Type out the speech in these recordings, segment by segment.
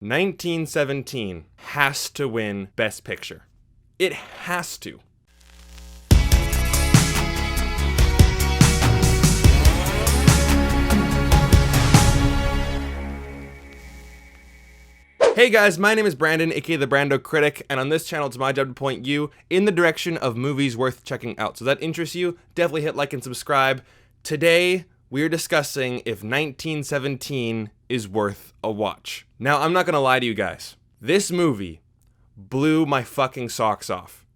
1917 has to win Best Picture. It has to. Hey guys, my name is Brandon, aka the BrandoCritic, and on this channel it's my job to point you in the direction of movies worth checking out. So if that interests you, definitely hit like and subscribe. Today, we're discussing if 1917 is worth a watch. Now, I'm not gonna lie to you guys. This movie blew my fucking socks off.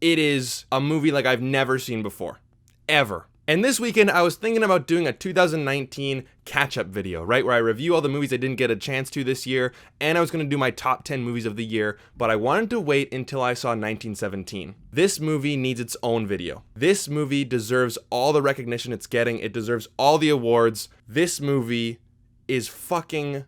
It is a movie like I've never seen before. Ever. And this weekend, I was thinking about doing a 2019 catch-up video, right? Where I review all the movies I didn't get a chance to this year, and I was going to do my top 10 movies of the year, but I wanted to wait until I saw 1917. This movie needs its own video. This movie deserves all the recognition it's getting. It deserves all the awards. This movie is fucking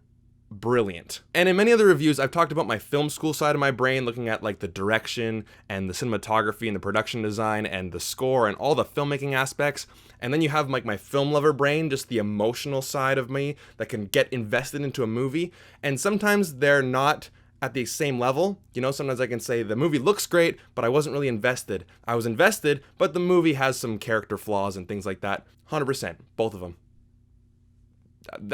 brilliant. And in many other reviews, I've talked about my film school side of my brain, looking at like the direction and the cinematography and the production design and the score and all the filmmaking aspects. And then you have like my film lover brain, just the emotional side of me that can get invested into a movie. And sometimes they're not at the same level. You know, sometimes I can say the movie looks great, but I wasn't really invested. I was invested, but the movie has some character flaws and things like that. 100%, both of them.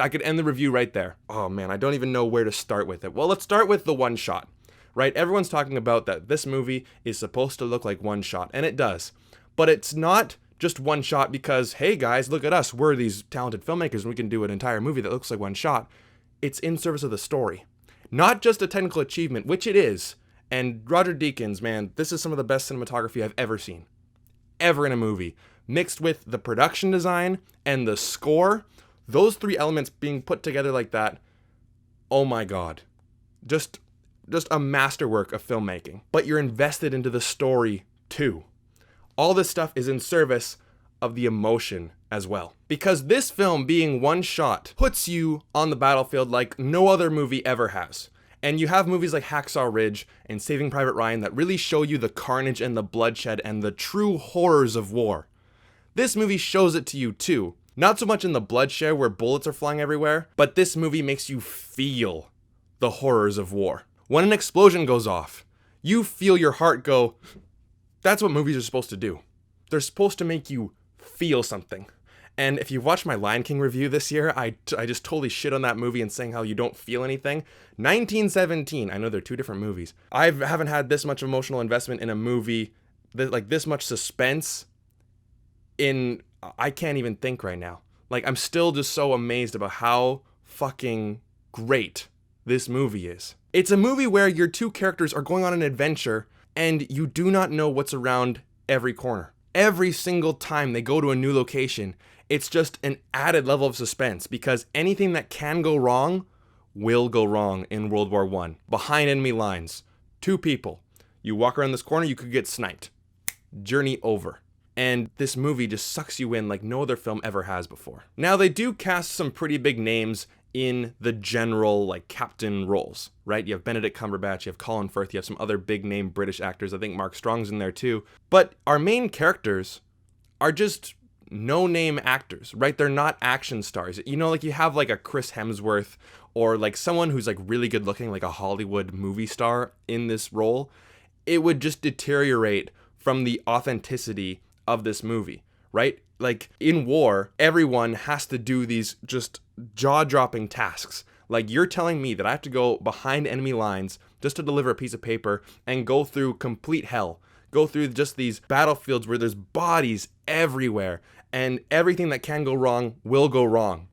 I could end the review right there. Oh man, I don't even know where to start with it. Well, let's start with the one shot, right? Everyone's talking about that this movie is supposed to look like one shot, and it does. But it's not just one shot because, hey guys, look at us. We're these talented filmmakers and we can do an entire movie that looks like one shot. It's in service of the story. Not just a technical achievement, which it is. And Roger Deakins, man, this is some of the best cinematography I've ever seen. Ever in a movie. Mixed with the production design and the score. Those three elements being put together like that, oh my god. Just a masterwork of filmmaking. But you're invested into the story too. All this stuff is in service of the emotion as well. Because this film being one shot puts you on the battlefield like no other movie ever has. And you have movies like Hacksaw Ridge and Saving Private Ryan that really show you the carnage and the bloodshed and the true horrors of war. This movie shows it to you too. Not so much in the bloodshed where bullets are flying everywhere, but this movie makes you feel the horrors of war. When an explosion goes off, you feel your heart go. That's what movies are supposed to do. They're supposed to make you feel something. And if you watched my Lion King review this year, I just totally shit on that movie and saying how you don't feel anything. 1917, I know they're two different movies. I haven't had this much emotional investment in a movie, like this much suspense in... I can't even think right now. Like, I'm still just so amazed about how fucking great this movie is. It's a movie where your two characters are going on an adventure and you do not know what's around every corner. Every single time they go to a new location, it's just an added level of suspense because anything that can go wrong will go wrong in World War I. Behind enemy lines, two people. You walk around this corner, you could get sniped. Journey over. And this movie just sucks you in like no other film ever has before. Now, they do cast some pretty big names in the general, like, captain roles, right? You have Benedict Cumberbatch, you have Colin Firth, you have some other big name British actors. I think Mark Strong's in there too. But our main characters are just no-name actors, right? They're not action stars. You know, like you have like a Chris Hemsworth or like someone who's like really good looking, like a Hollywood movie star in this role. It would just deteriorate from the authenticity of this movie, right? Like in war, everyone has to do these just jaw-dropping tasks. Like you're telling me that I have to go behind enemy lines just to deliver a piece of paper and go through complete hell. Go through just these battlefields where there's bodies everywhere and everything that can go wrong will go wrong.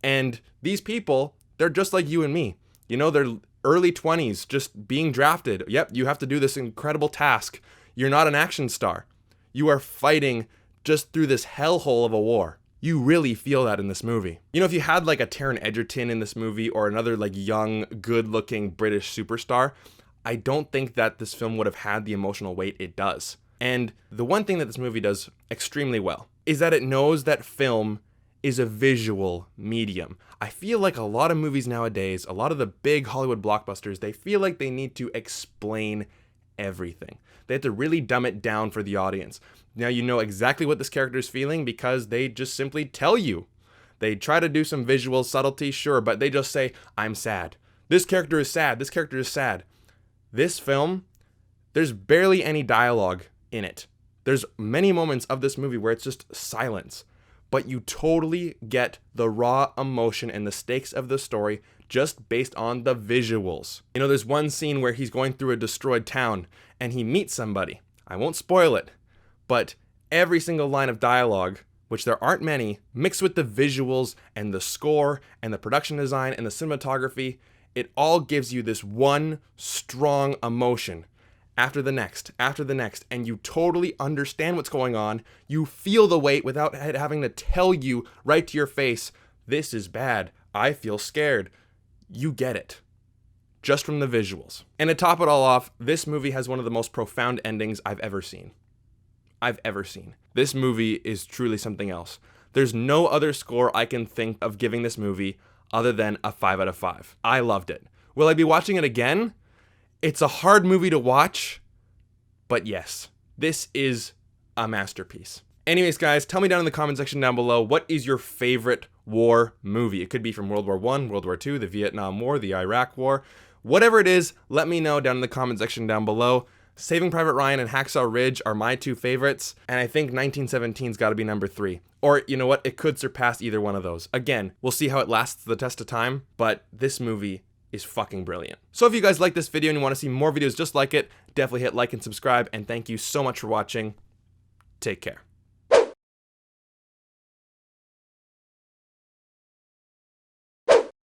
And these people, they're just like you and me. You know, they're early 20s, just being drafted. Yep, you have to do this incredible task. You're not an action star. You are fighting just through this hellhole of a war. You really feel that in this movie. You know, if you had like a Taron Egerton in this movie or another like young, good-looking British superstar, I don't think that this film would have had the emotional weight it does. And the one thing that this movie does extremely well is that it knows that film is a visual medium. I feel like a lot of movies nowadays, a lot of the big Hollywood blockbusters, they feel like they need to explain everything. They have to really dumb it down for the audience. Now you know exactly what this character is feeling because they just simply tell you. They try to do some visual subtlety, sure, but they just say, I'm sad. This character is sad. This character is sad. This film, there's barely any dialogue in it. There's many moments of this movie where it's just silence, but you totally get the raw emotion and the stakes of the story just based on the visuals. You know, there's one scene where he's going through a destroyed town and he meets somebody. I won't spoil it, but every single line of dialogue, which there aren't many, mixed with the visuals and the score and the production design and the cinematography, it all gives you this one strong emotion after the next, and you totally understand what's going on. You feel the weight without having to tell you right to your face, this is bad, I feel scared. You get it, just from the visuals. And to top it all off, this movie has one of the most profound endings I've ever seen. This movie is truly something else. There's no other score I can think of giving this movie other than a 5 out of 5. I loved it. Will I be watching it again? It's a hard movie to watch, but yes, this is a masterpiece. Anyways, guys, tell me down in the comment section down below, what is your favorite war movie? It could be from World War I, World War II, the Vietnam War, the Iraq War. Whatever it is, let me know down in the comment section down below. Saving Private Ryan and Hacksaw Ridge are my two favorites, and I think 1917's got to be number 3. Or, you know what, it could surpass either one of those. Again, we'll see how it lasts the test of time, but this movie is fucking brilliant. So if you guys like this video and you want to see more videos just like it, definitely hit like and subscribe, and thank you so much for watching. Take care.